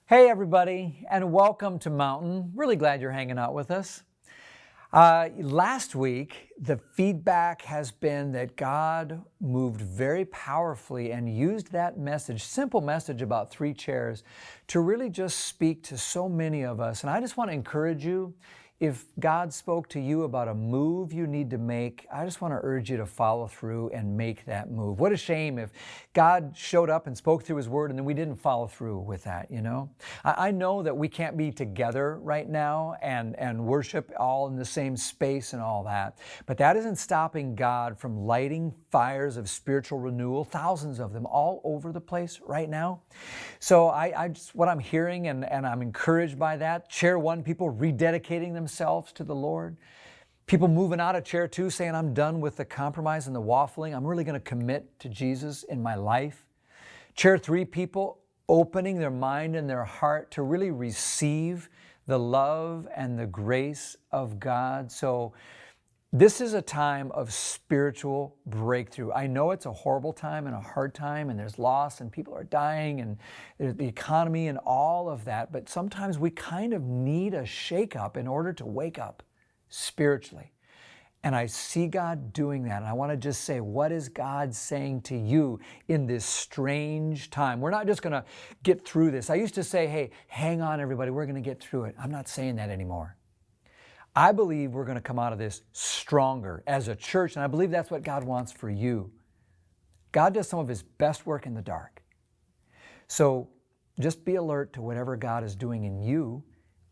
Hey everybody, and welcome to Mountain. Really glad you're hanging out with us. Last week, the feedback has been that God moved very powerfully and used that message, simple message about 3 chairs, to really just speak to so many of us. And I just want to encourage you, if God spoke to you about a move you need to make, I just want to urge you to follow through and make that move. What a shame if God showed up and spoke through His Word and then we didn't follow through with that, you know? I know that we can't be together right now and worship all in the same space and all that, but that isn't stopping God from lighting fires of spiritual renewal, thousands of them all over the place right now. So I just, what I'm hearing, and I'm encouraged by that, Chair 1, people rededicating themselves to the Lord. People moving out of Chair 2 saying, I'm done with the compromise and the waffling. I'm really going to commit to Jesus in my life. Chair 3, people opening their mind and their heart to really receive the love and the grace of God. So this is a time of spiritual breakthrough. I know it's a horrible time and a hard time, and there's loss and people are dying and there's the economy and all of that, but sometimes we kind of need a shake-up in order to wake up spiritually. And I see God doing that. And I want to just say, what is God saying to you in this strange time? We're not just going to get through this. I used to say, hey, hang on everybody, we're going to get through it. I'm not saying that anymore. I believe we're going to come out of this stronger as a church, and I believe that's what God wants for you. God does some of His best work in the dark. So just be alert to whatever God is doing in you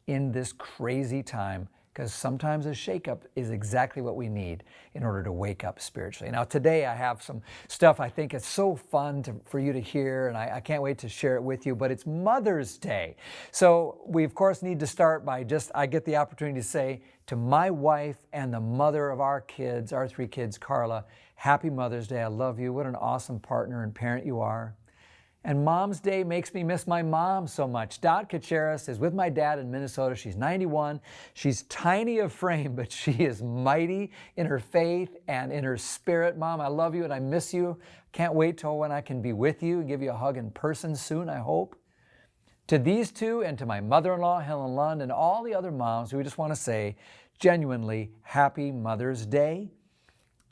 in this crazy time, because sometimes a shakeup is exactly what we need in order to wake up spiritually. Now today I have some stuff I think is so fun for you to hear, and I can't wait to share it with you, but it's Mother's Day. So we of course need to start by I get the opportunity to say to my wife and the mother of our kids, our 3 kids, Carla, happy Mother's Day. I love you. What an awesome partner and parent you are. And Mom's Day makes me miss my mom so much. Dot Kacharis is with my dad in Minnesota. She's 91. She's tiny of frame, but she is mighty in her faith and in her spirit. Mom, I love you and I miss you. Can't wait till when I can be with you and give you a hug in person soon, I hope. To these 2 and to my mother-in-law, Helen Lund, and all the other moms, we just want to say genuinely happy Mother's Day.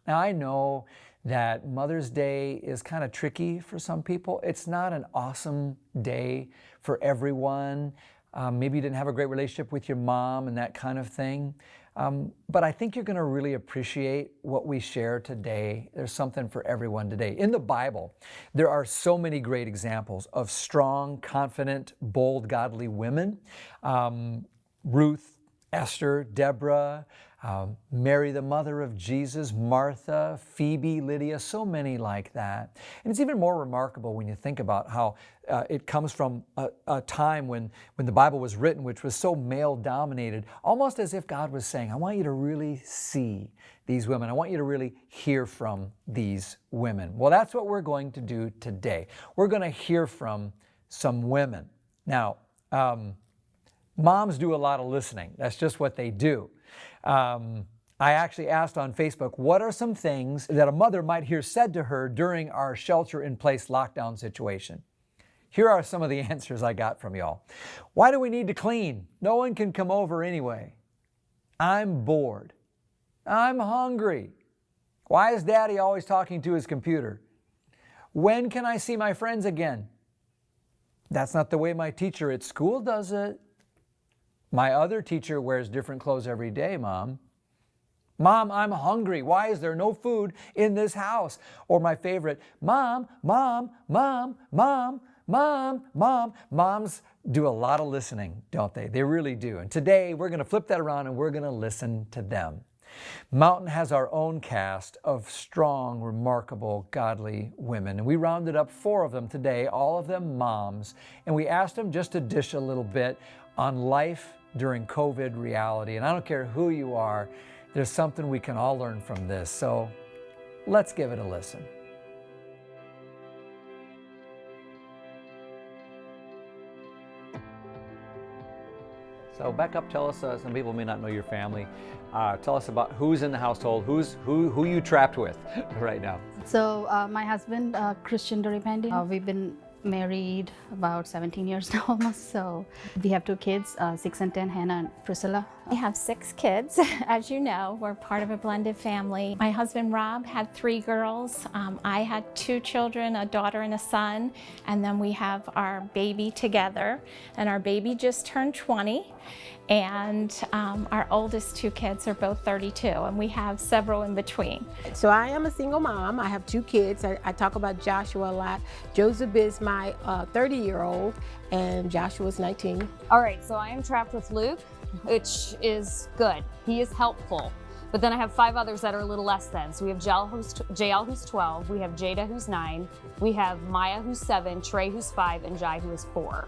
Now I know that Mother's Day is kind of tricky for some people. It's not an awesome day for everyone. Maybe you didn't have a great relationship with your mom and that kind of thing. But I think you're going to really appreciate what we share today. There's something for everyone today. In the Bible, there are so many great examples of strong, confident, bold, godly women. Ruth, Esther, Deborah, Mary, the mother of Jesus, Martha, Phoebe, Lydia, so many like that. And it's even more remarkable when you think about how it comes from a time when the Bible was written, which was so male-dominated, almost as if God was saying, I want you to really see these women. I want you to really hear from these women. Well, that's what we're going to do today. We're going to hear from some women. Now, moms do a lot of listening. That's just what they do. I actually asked on Facebook, what are some things that a mother might hear said to her during our shelter-in-place lockdown situation? Here are some of the answers I got from y'all. Why do we need to clean? No one can come over anyway. I'm bored. I'm hungry. Why is Daddy always talking to his computer? When can I see my friends again? That's not the way my teacher at school does it. My other teacher wears different clothes every day, Mom. Mom, I'm hungry. Why is there no food in this house? Or my favorite, Mom, Mom, Mom, Mom, Mom, Mom. Moms do a lot of listening, don't they? They really do. And today we're going to flip that around and we're going to listen to them. Mountain has our own cast of strong, remarkable, godly women. And we rounded up 4 of them today, all of them moms. And we asked them just to dish a little bit on life during COVID reality. And I don't care who you are, there's something we can all learn from this. So let's give it a listen. So back up, tell us, some people may not know your family. Tell us about who's in the household, who you trapped with right now. So my husband, Christian Doripendi, we've been married about 17 years now almost. So we have 2 kids, 6 and 10, Hannah and Priscilla. We have 6 kids. As you know, we're part of a blended family. My husband Rob had 3 girls. I had 2 children, a daughter and a son, and then we have our baby together. And our baby just turned 20. And our oldest 2 kids are both 32, and we have several in between. So I am a single mom. I have 2 kids. I talk about Joshua a lot. Joseph is my 30-year-old, and Joshua's 19. All right, so I am trapped with Luke, which is good. He is helpful. But then I have 5 others that are a little less than. So we have JL who's 12, we have Jada who's 9, we have Maya who's 7, Trey who's 5, and Jai who is 4.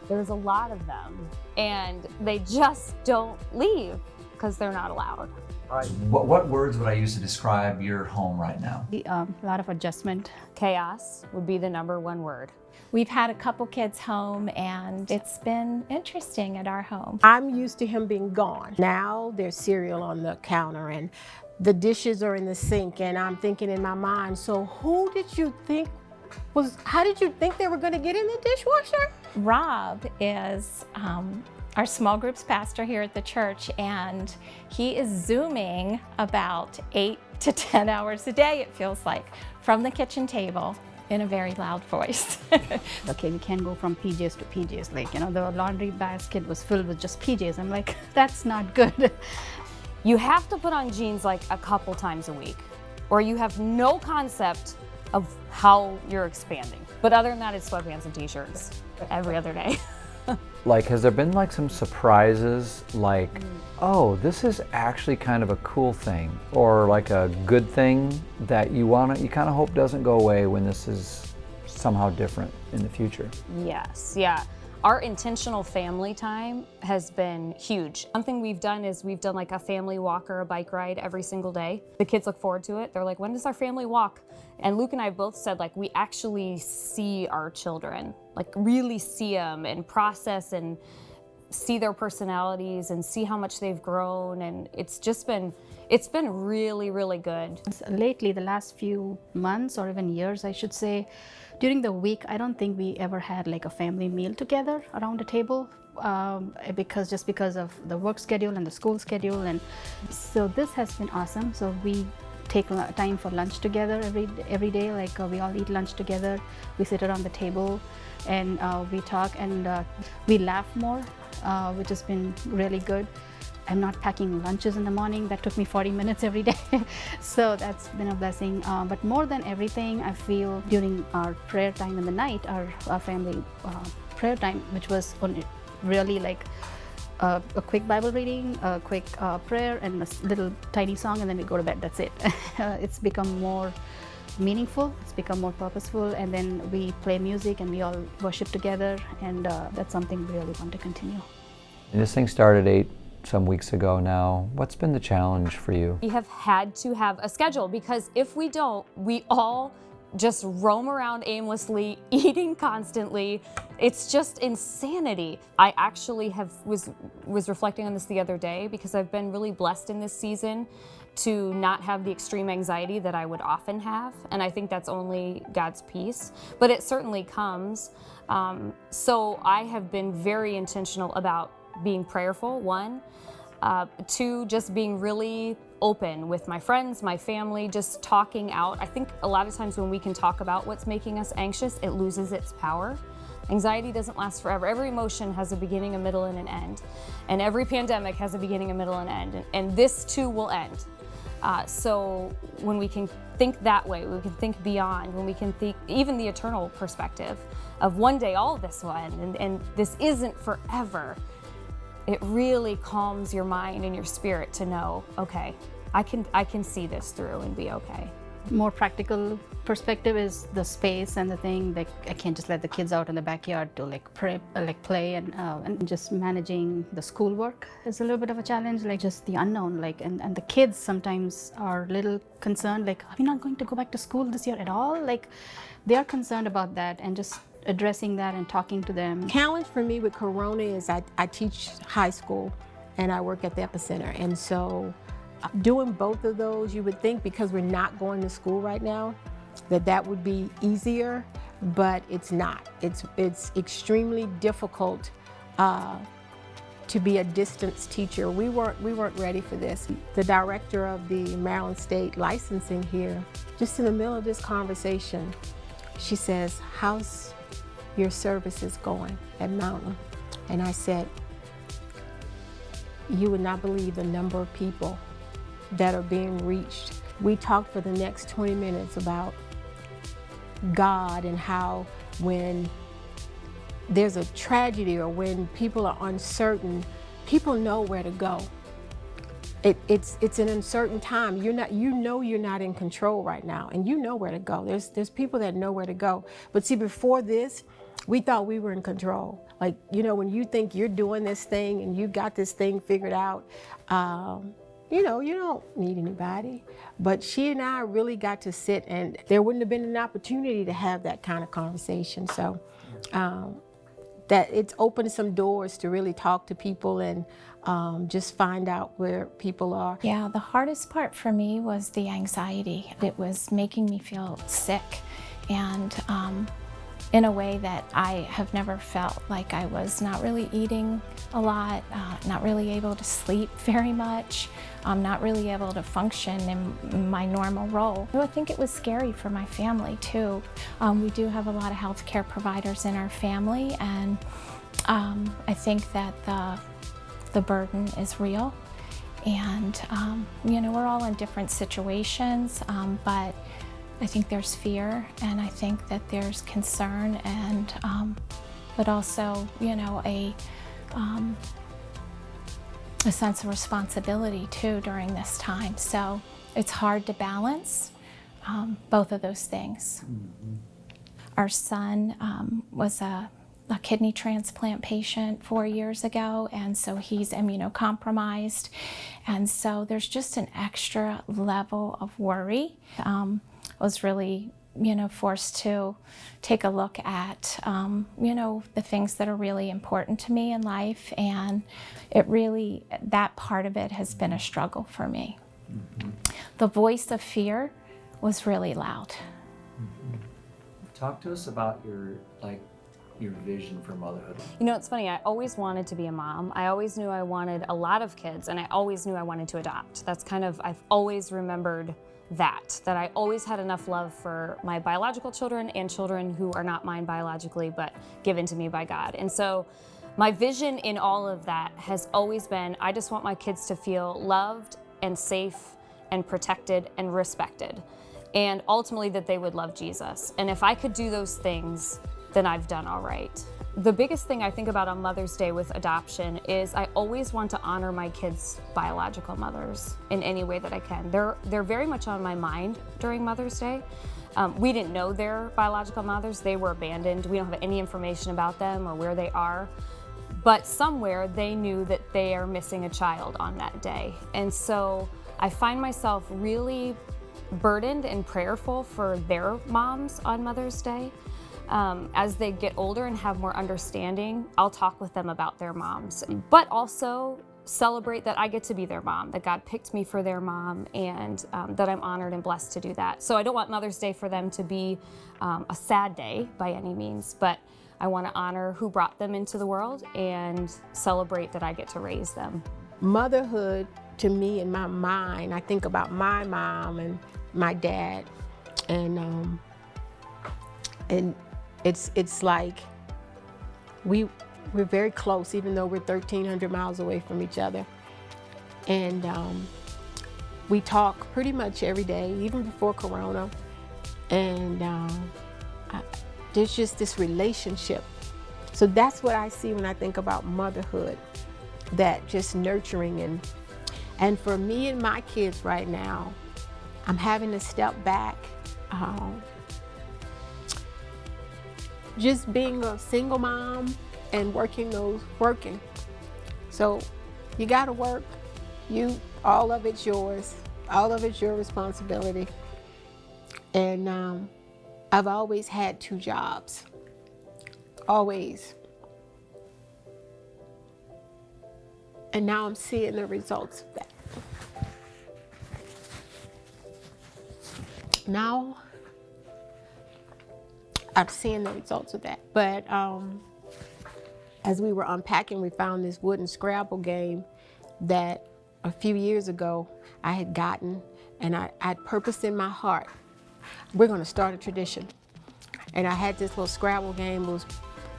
There's a lot of them, and they just don't leave because they're not allowed. All right. What words would I use to describe your home right now? A lot of adjustment. Chaos would be the #1 word. We've had a couple kids home, and it's been interesting at our home. I'm used to him being gone. Now there's cereal on the counter and the dishes are in the sink, and I'm thinking in my mind, so how did you think they were gonna get in the dishwasher? Rob is our small groups pastor here at the church, and he is Zooming about 8 to 10 hours a day, it feels like, from the kitchen table in a very loud voice. Okay, we can't go from PJs to PJs. Like, the laundry basket was filled with just PJs. I'm like, that's not good. You have to put on jeans like a couple times a week, or you have no concept of how you're expanding. But other than that, it's sweatpants and t-shirts every other day. Like, has there been like some surprises, like, oh, this is actually kind of a cool thing, or like a good thing that you kind of hope doesn't go away when this is somehow different in the future? Yes, yeah. Our intentional family time has been huge. Something we've done is we've done like a family walk or a bike ride every single day. The kids look forward to it. They're like, when does our family walk? And Luke and I both said, like, we actually see our children, like really see them and process and see their personalities and see how much they've grown. And it's been really, really good. Lately, the last few months or even years, I should say, during the week, I don't think we ever had like a family meal together around the table because of the work schedule and the school schedule. And so this has been awesome. So we take time for lunch together every day. Like we all eat lunch together. We sit around the table and we talk and we laugh more, which has been really good. I'm not packing lunches in the morning. That took me 40 minutes every day. So that's been a blessing. But more than everything, I feel during our prayer time in the night, our family prayer time, which was really like a quick Bible reading, a quick prayer, and a little tiny song, and then we go to bed. That's it. It's become more meaningful. It's become more purposeful. And then we play music and we all worship together. And that's something we really want to continue. And this thing started some weeks ago now. What's been the challenge for you? We have had to have a schedule because if we don't, we all just roam around aimlessly, eating constantly. It's just insanity. I actually was reflecting on this the other day because I've been really blessed in this season to not have the extreme anxiety that I would often have. And I think that's only God's peace, but it certainly comes. So I have been very intentional about being prayerful, 1. 2, just being really open with my friends, my family, just talking out. I think a lot of times when we can talk about what's making us anxious, it loses its power. Anxiety doesn't last forever. Every emotion has a beginning, a middle, and an end. And every pandemic has a beginning, a middle, and an end. And this too will end. So when we can think that way, we can think beyond, when we can think even the eternal perspective of one day all of this will end, and this isn't forever. It really calms your mind and your spirit to know, okay, I can see this through and be okay. More practical perspective is the space and the thing. Like I can't just let the kids out in the backyard to play and just managing the schoolwork is a little bit of a challenge. Like just the unknown. And the kids sometimes are a little concerned. Like, are we not going to go back to school this year at all? Like they are concerned about that, and just addressing that and talking to them. Challenge for me with Corona is I teach high school and I work at the Epicenter. And so doing both of those, you would think because we're not going to school right now, that would be easier. but it's not. It's extremely difficult to be a distance teacher. We weren't ready for this. The director of the Maryland State licensing here, just in the middle of this conversation, she says, "How's your services going at Mountain?" And I said, "You would not believe the number of people that are being reached." We talked for the next 20 minutes about God and how when there's a tragedy or when people are uncertain, people know where to go. It's an uncertain time. You're not in control right now, and you know where to go. There's people that know where to go. But see, before this, we thought we were in control. Like, when you think you're doing this thing and you got this thing figured out, you don't need anybody. But she and I really got to sit, and there wouldn't have been an opportunity to have that kind of conversation. So that it's opened some doors to really talk to people and just find out where people are. Yeah, the hardest part for me was the anxiety. It was making me feel sick, and in a way that I have never felt. Like I was not really eating a lot, not really able to sleep very much, not really able to function in my normal role. I think it was scary for my family too. We do have a lot of healthcare providers in our family, and I think that the burden is real. And we're all in different situations, but I think there's fear, and I think that there's concern, and but also, a sense of responsibility too during this time. So it's hard to balance both of those things. Mm-hmm. Our son was a kidney transplant patient 4 years ago, and so he's immunocompromised, and so there's just an extra level of worry. Was really, forced to take a look at, the things that are really important to me in life, and that part of it has been a struggle for me. Mm-hmm. The voice of fear was really loud. Mm-hmm. Talk to us about your vision for motherhood. It's funny, I always wanted to be a mom. I always knew I wanted a lot of kids, and I always knew I wanted to adopt. That's I've always remembered that I always had enough love for my biological children and children who are not mine biologically, but given to me by God. And so my vision in all of that has always been, I just want my kids to feel loved and safe and protected and respected, and ultimately that they would love Jesus. And if I could do those things, then I've done all right. The biggest thing I think about on Mother's Day with adoption is I always want to honor my kids' biological mothers in any way that I can. They're very much on my mind during Mother's Day. We didn't know their biological mothers. They were abandoned. We don't have any information about them or where they are. But somewhere they knew that they are missing a child on that day. And so I find myself really burdened and prayerful for their moms on Mother's Day. As they get older and have more understanding, I'll talk with them about their moms, but also celebrate that I get to be their mom, that God picked me for their mom, and that I'm honored and blessed to do that. So I don't want Mother's Day for them to be a sad day by any means, but I want to honor who brought them into the world and celebrate that I get to raise them. Motherhood, to me, in my mind, I think about my mom and my dad, and it's like we're very close, even though we're 1,300 miles away from each other. And we talk pretty much every day, even before Corona. And there's just this relationship. So that's what I see when I think about motherhood, that just nurturing. And for me and my kids right now, I'm having to step back. Just being a single mom and working. So you gotta work. All of it's yours. All of it's your responsibility. And I've always had 2 jobs. Always. And now I'm seeing the results of that. Now I'm seeing the results of that. But as we were unpacking, we found this wooden Scrabble game that a few years ago I had gotten, and I'd purposed in my heart, we're going to start a tradition. And I had this little Scrabble game, it was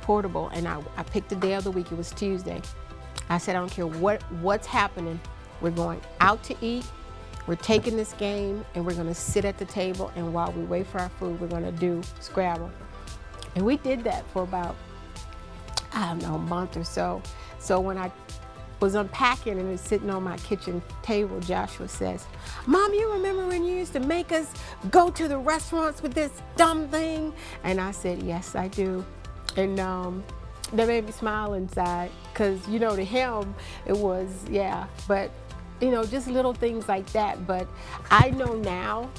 portable, and I picked the day of the week, it was Tuesday. I said, I don't care what's happening, we're going out to eat, we're taking this game, and we're gonna sit at the table, and while we wait for our food, we're gonna do Scrabble. And we did that for about, I don't know, a month or so. So when I was unpacking and was sitting on my kitchen table, Joshua says, Mom, you remember when you used to make us go to the restaurants with this dumb thing? And I said, yes, I do. And that made me smile inside, because, you know, to him, it was, yeah, but, you know, just little things like that. But I know now,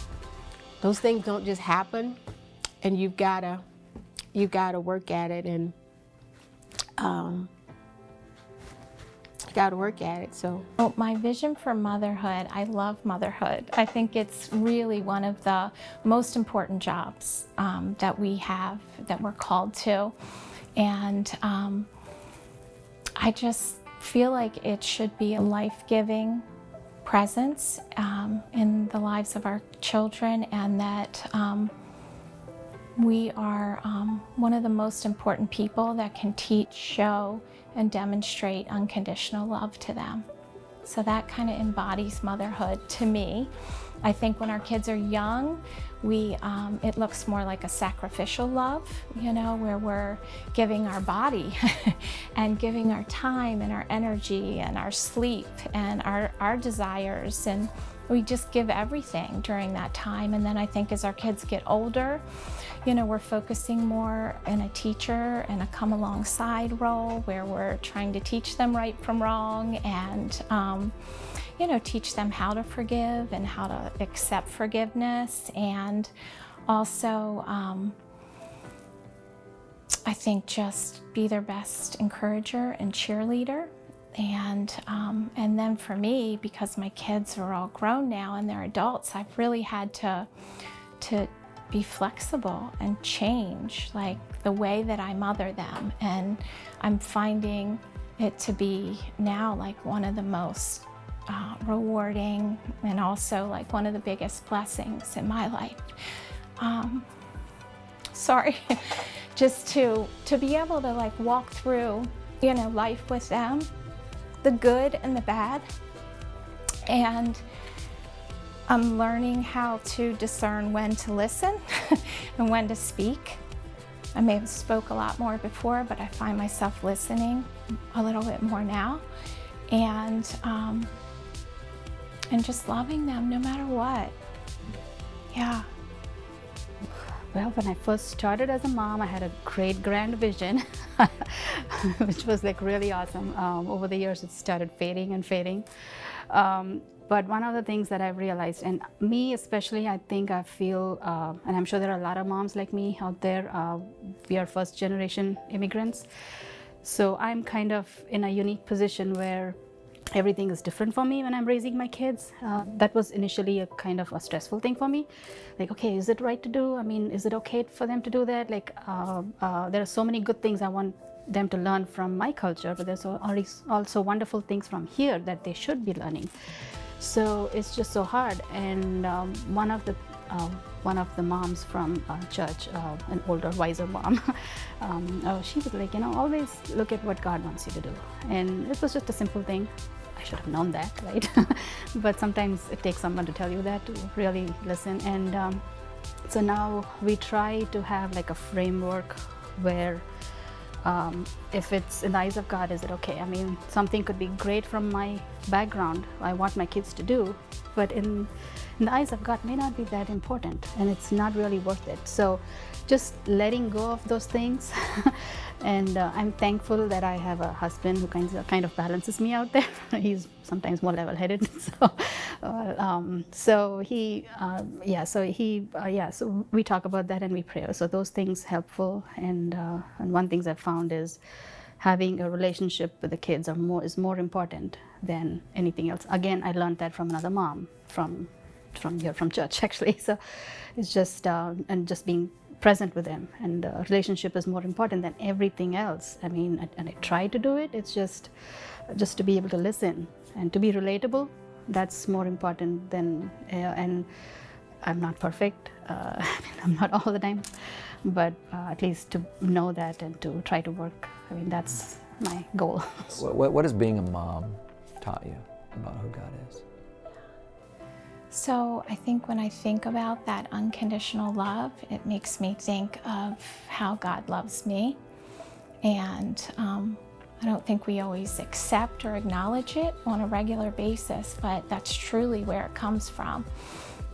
those things don't just happen, and you've gotta work at it, and you gotta work at it, so. Well, my vision for motherhood, I love motherhood. I think it's really one of the most important jobs that we have, that we're called to. And I just feel like it should be a life-giving presence in the lives of our children, and that we are one of the most important people that can teach, show, and demonstrate unconditional love to them. So that kind of embodies motherhood to me. I think when our kids are young, it looks more like a sacrificial love, you know, where we're giving our body and giving our time and our energy and our sleep and our desires, and we just give everything during that time. And then I think as our kids get older, you know, we're focusing more in a teacher and a come alongside role, where we're trying to teach them right from wrong, and you know, teach them how to forgive and how to accept forgiveness, and also I think just be their best encourager and cheerleader. And then for me, because my kids are all grown now and they're adults, I've really had to be flexible and change, like, the way that I mother them. And I'm finding it to be now like one of the most rewarding, and also like one of the biggest blessings in my life. Sorry, just to be able to like walk through, you know, life with them, the good and the bad. And I'm learning how to discern when to listen and when to speak. I may have spoke a lot more before, but I find myself listening a little bit more now. And just loving them no matter what. Yeah. Well, when I first started as a mom, I had a great grand vision, which was like really awesome. Over the years, it started fading and fading. But one of the things that I've realized, and me especially, I think I feel, and I'm sure there are a lot of moms like me out there, we are first generation immigrants. So I'm kind of in a unique position where everything is different for me when I'm raising my kids. That was initially a kind of a stressful thing for me. Like, okay, is it right to do? I mean, is it okay for them to do that? Like, there are so many good things I want them to learn from my culture, but there's also wonderful things from here that they should be learning. So it's just so hard. And one of the moms from church, an older, wiser mom, she was like, you know, always look at what God wants you to do. And it was just a simple thing. I should have known that, right? But sometimes it takes someone to tell you that, to really listen. And so now we try to have like a framework where if it's in the eyes of God, is it okay? I mean, something could be great from my background, I want my kids to do, but in the eyes of God may not be that important, and it's not really worth it. So just letting go of those things. And I'm thankful that I have a husband who kind of balances me out there. He's sometimes more level-headed. So we talk about that and we pray. So those things helpful. And one thing I've found is having a relationship with the kids is more important than anything else. Again, I learned that from another mom from church, actually. So it's just and just being present with him, and the relationship is more important than everything else. I mean, and I try to do it. It's just to be able to listen and to be relatable. That's more important than, and I'm not perfect. I mean, I'm not all the time, but at least to know that and to try to work. I mean, that's my goal. What has being a mom taught you about who God is? So I think when I think about that unconditional love, it makes me think of how God loves me. And I don't think we always accept or acknowledge it on a regular basis, but that's truly where it comes from.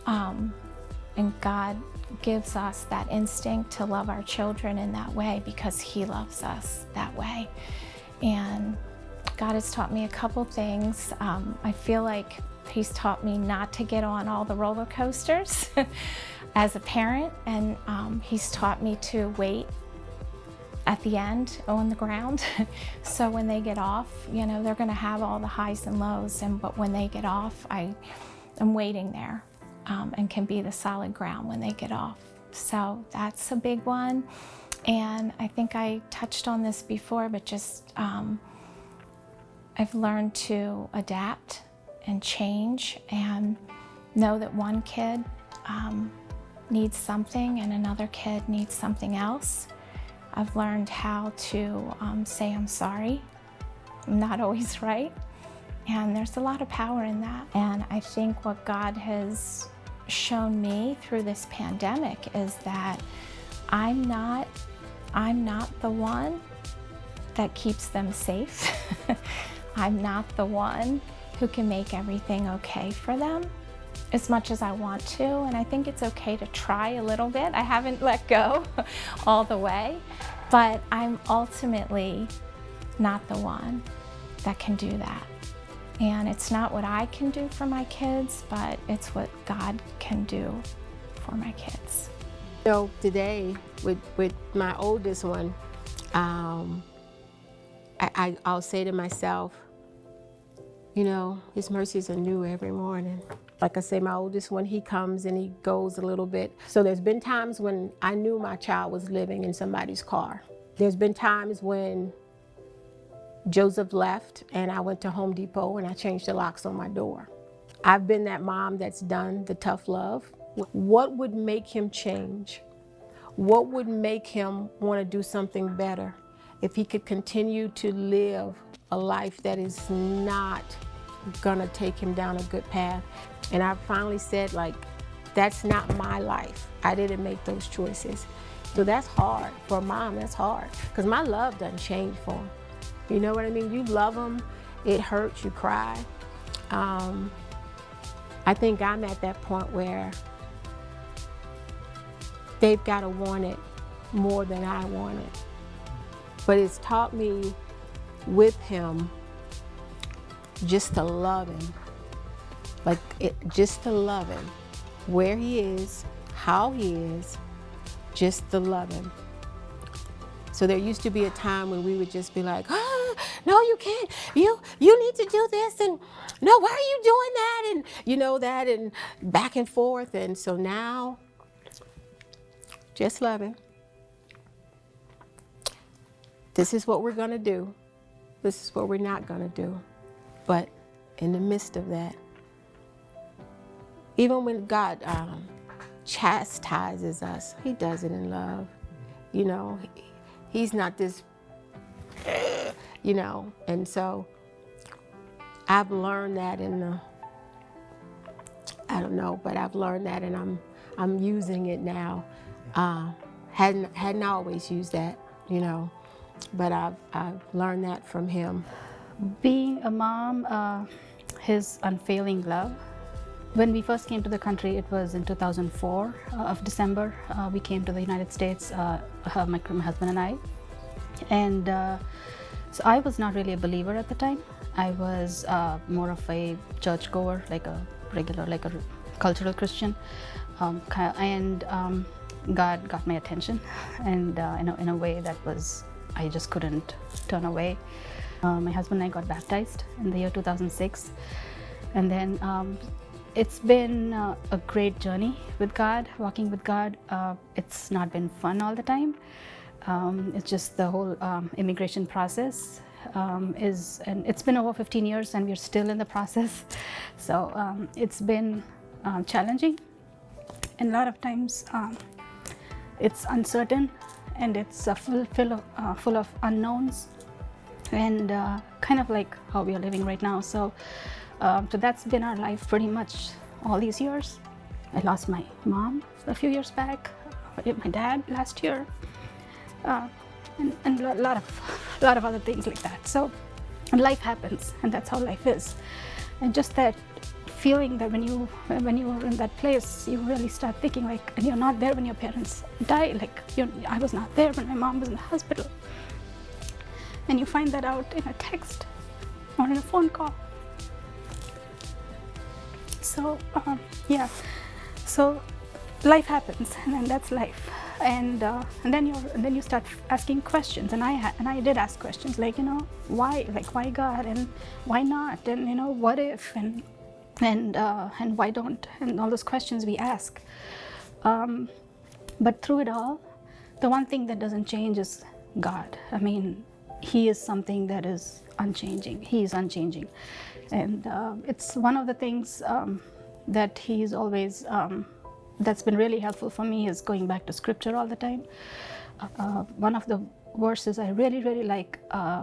And God gives us that instinct to love our children in that way because He loves us that way. And God has taught me a couple things. I feel like He's taught me not to get on all the roller coasters as a parent, and He's taught me to wait at the end on the ground. So when they get off, you know, they're gonna have all the highs and lows, but when they get off, I'm waiting there and can be the solid ground when they get off. So that's a big one. And I think I touched on this before, but just I've learned to adapt and change and know that one kid needs something and another kid needs something else. I've learned how to say I'm sorry. I'm not always right. And there's a lot of power in that. And I think what God has shown me through this pandemic is that I'm not the one that keeps them safe. I'm not the one who can make everything okay for them as much as I want to. And I think it's okay to try a little bit. I haven't let go all the way, but I'm ultimately not the one that can do that. And it's not what I can do for my kids, but it's what God can do for my kids. So today, with my oldest one, I'll say to myself, you know, His mercies are new every morning. Like I say, my oldest one, he comes and he goes a little bit. So there's been times when I knew my child was living in somebody's car. There's been times when Joseph left and I went to Home Depot and I changed the locks on my door. I've been that mom that's done the tough love. What would make him change? What would make him want to do something better if he could continue to live a life that is not gonna take him down a good path? And I finally said, like, that's not my life. I didn't make those choices. So that's hard for a mom. That's hard because my love doesn't change for him. You know what I mean? You love them, it hurts, you cry. I think I'm at that point where they've got to want it more than I want it. But it's taught me with him just to love him. Just to love him. Where he is, how he is, just to love him. So there used to be a time when we would just be like, oh, no, you can't. You need to do this, and no, why are you doing that? And you know that, and back and forth. And so now, just love him. This is what we're gonna do. This is what we're not gonna do. But in the midst of that, even when God chastises us, He does it in love. You know, He's not this, you know. And so I've learned that I don't know, but I've learned that, and I'm using it now. Hadn't always used that, you know, but I've learned that from him. Being a mom, His unfailing love. When we first came to the country, it was in 2004 of December. We came to the United States, my husband and I. And so I was not really a believer at the time. I was more of a churchgoer, like a regular, like a cultural Christian. And God got my attention, and in a way that was, I just couldn't turn away. My husband and I got baptized in the year 2006. And then It's been a great journey with God, walking with God. It's not been fun all the time. It's just the whole immigration process and it's been over 15 years and we're still in the process. So it's been challenging, and a lot of times it's uncertain, and it's full of unknowns, and kind of like how we are living right now. So that's been our life pretty much all these years. I lost my mom a few years back, my dad last year, and a lot of other things like that. So life happens, and that's how life is. And just that feeling that when you are in that place, you really start thinking like, and you're not there when your parents die. Like I was not there when my mom was in the hospital, and you find that out in a text or in a phone call. So so life happens, and then that's life, and then you start asking questions, and I did ask questions like, why God, and why not, and what if, and why don't, and all those questions we ask. But through it all, the one thing that doesn't change is God. I mean, He is something that is unchanging. He is unchanging. And it's one of the things that He's always, that's been really helpful for me, is going back to scripture all the time. One of the verses I really, really like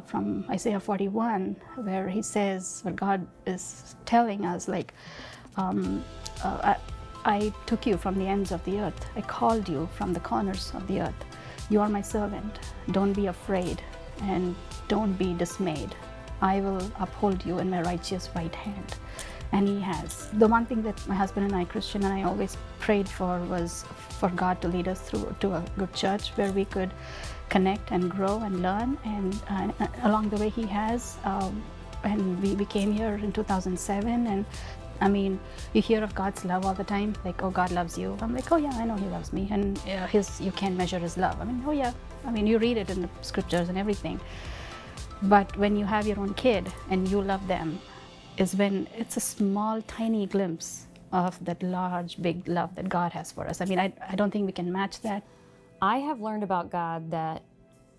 from Isaiah 41, where He says, where God is telling us, like, I took you from the ends of the earth. I called you from the corners of the earth. You are my servant. Don't be afraid and don't be dismayed. I will uphold you in my righteous right hand. And He has. The one thing that my husband and I, Christian, and I always prayed for was for God to lead us through to a good church where we could connect and grow and learn. And along the way He has. And we came here in 2007. And I mean, you hear of God's love all the time, like, oh, God loves you. I'm like, oh yeah, I know He loves me. And you can't measure His love. I mean, oh yeah. I mean, you read it in the scriptures and everything. But when you have your own kid and you love them, is when it's a small, tiny glimpse of that large, big love that God has for us. I mean, I don't think we can match that. I have learned about God that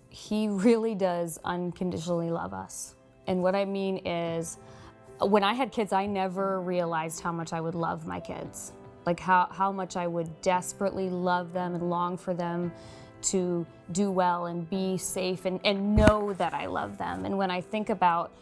He really does unconditionally love us. And what I mean is, when I had kids, I never realized how much I would love my kids. Like how much I would desperately love them and long for them to do well and be safe and know that I love them. And when I think about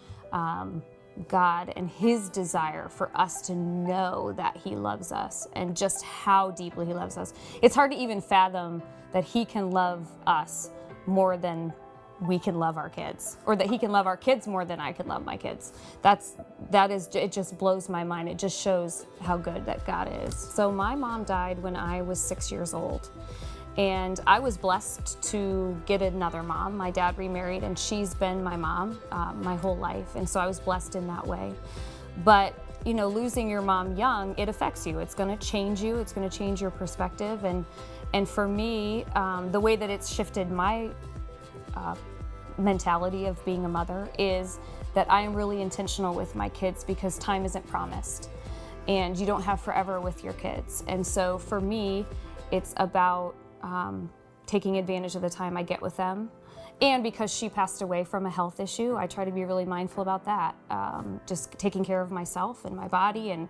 God and His desire for us to know that He loves us and just how deeply He loves us, it's hard to even fathom that He can love us more than we can love our kids, or that He can love our kids more than I can love my kids. It just blows my mind. It just shows how good that God is. So my mom died when I was 6 years old. And I was blessed to get another mom. My dad remarried, and she's been my mom my whole life. And so I was blessed in that way. But, losing your mom young, it affects you. It's going to change you. It's going to change your perspective. And for me, the way that it's shifted my mentality of being a mother is that I am really intentional with my kids, because time isn't promised. And you don't have forever with your kids. And so for me, it's about taking advantage of the time I get with them. And because she passed away from a health issue, I try to be really mindful about that. Just taking care of myself and my body, and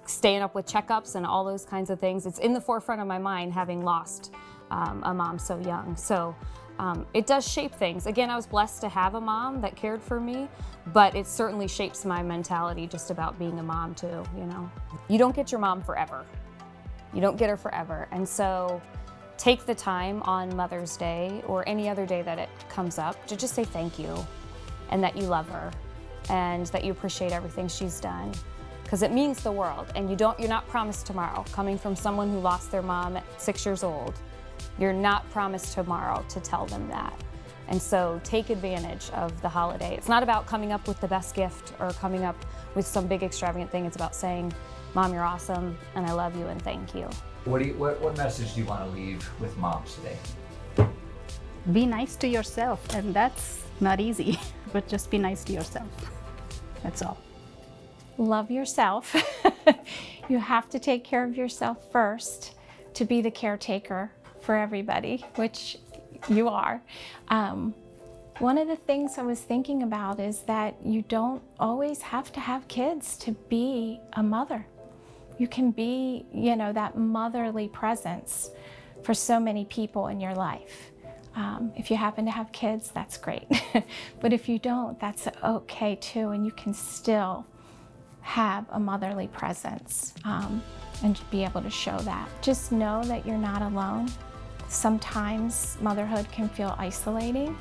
staying up with checkups and all those kinds of things. It's in the forefront of my mind, having lost a mom so young. So it does shape things. Again, I was blessed to have a mom that cared for me, but it certainly shapes my mentality just about being a mom too, You don't get your mom forever. You don't get her forever. And so take the time on Mother's Day or any other day that it comes up to just say thank you, and that you love her, and that you appreciate everything she's done, because it means the world. And you're not promised tomorrow. Coming from someone who lost their mom at 6 years old, you're not promised tomorrow to tell them that. And so take advantage of the holiday. It's not about coming up with the best gift or coming up with some big extravagant thing. It's about saying, Mom, you're awesome, and I love you, and thank you. What message do you want to leave with moms today? Be nice to yourself, and that's not easy, but just be nice to yourself. That's all. love yourself. You have to take care of yourself first to be the caretaker for everybody, which you are. One of the things I was thinking about is that you don't always have to have kids to be a mother. You can be, that motherly presence for so many people in your life. If you happen to have kids, that's great. But if you don't, that's okay too, and you can still have a motherly presence and be able to show that. Just know that you're not alone. Sometimes motherhood can feel isolating,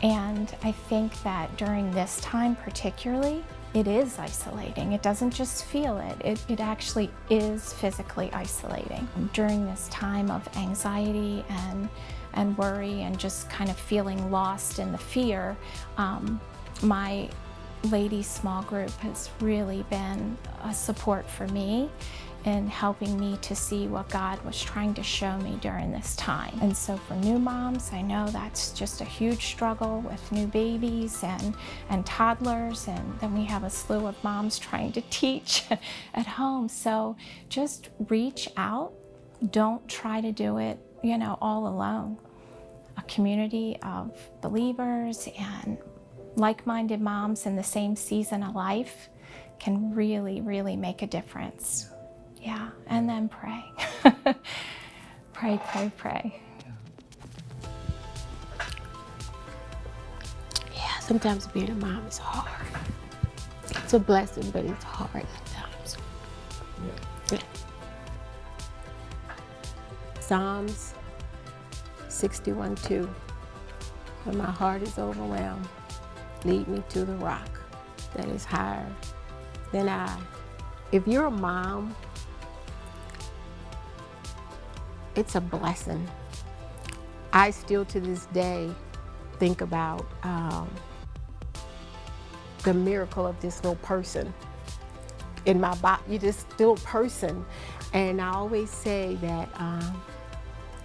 and I think that during this time particularly, it is isolating. It doesn't just feel it, it actually is physically isolating. During this time of anxiety and worry and just kind of feeling lost in the fear, my ladies' small group has really been a support for me in helping me to see what God was trying to show me during this time. And so for new moms, I know that's just a huge struggle with new babies and toddlers, and then we have a slew of moms trying to teach at home. So just reach out. Don't try to do it, all alone. A community of believers and like-minded moms in the same season of life can really, really make a difference. Yeah, and then pray. Pray, pray, pray. Yeah, sometimes being a mom is hard. It's a blessing, but it's hard at times. Yeah. Psalms 61:2. When my heart is overwhelmed, lead me to the rock that is higher than I. If you're a mom, it's a blessing. I still to this day think about the miracle of this little person in my body, this little person. And I always say that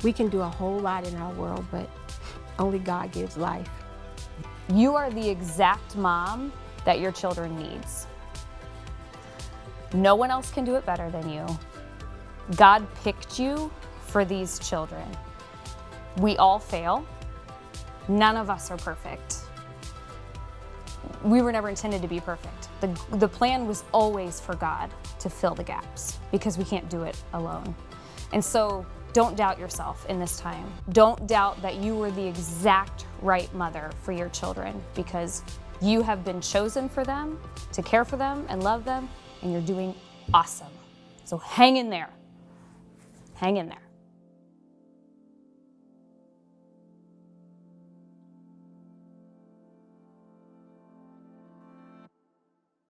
we can do a whole lot in our world, but only God gives life. You are the exact mom that your children needs. No one else can do it better than you. God picked you for these children. We all fail. None of us are perfect. We were never intended to be perfect. The plan was always for God to fill the gaps because we can't do it alone. And so don't doubt yourself in this time. Don't doubt that you were the exact right mother for your children, because you have been chosen for them, to care for them and love them, and you're doing awesome. So hang in there. Hang in there.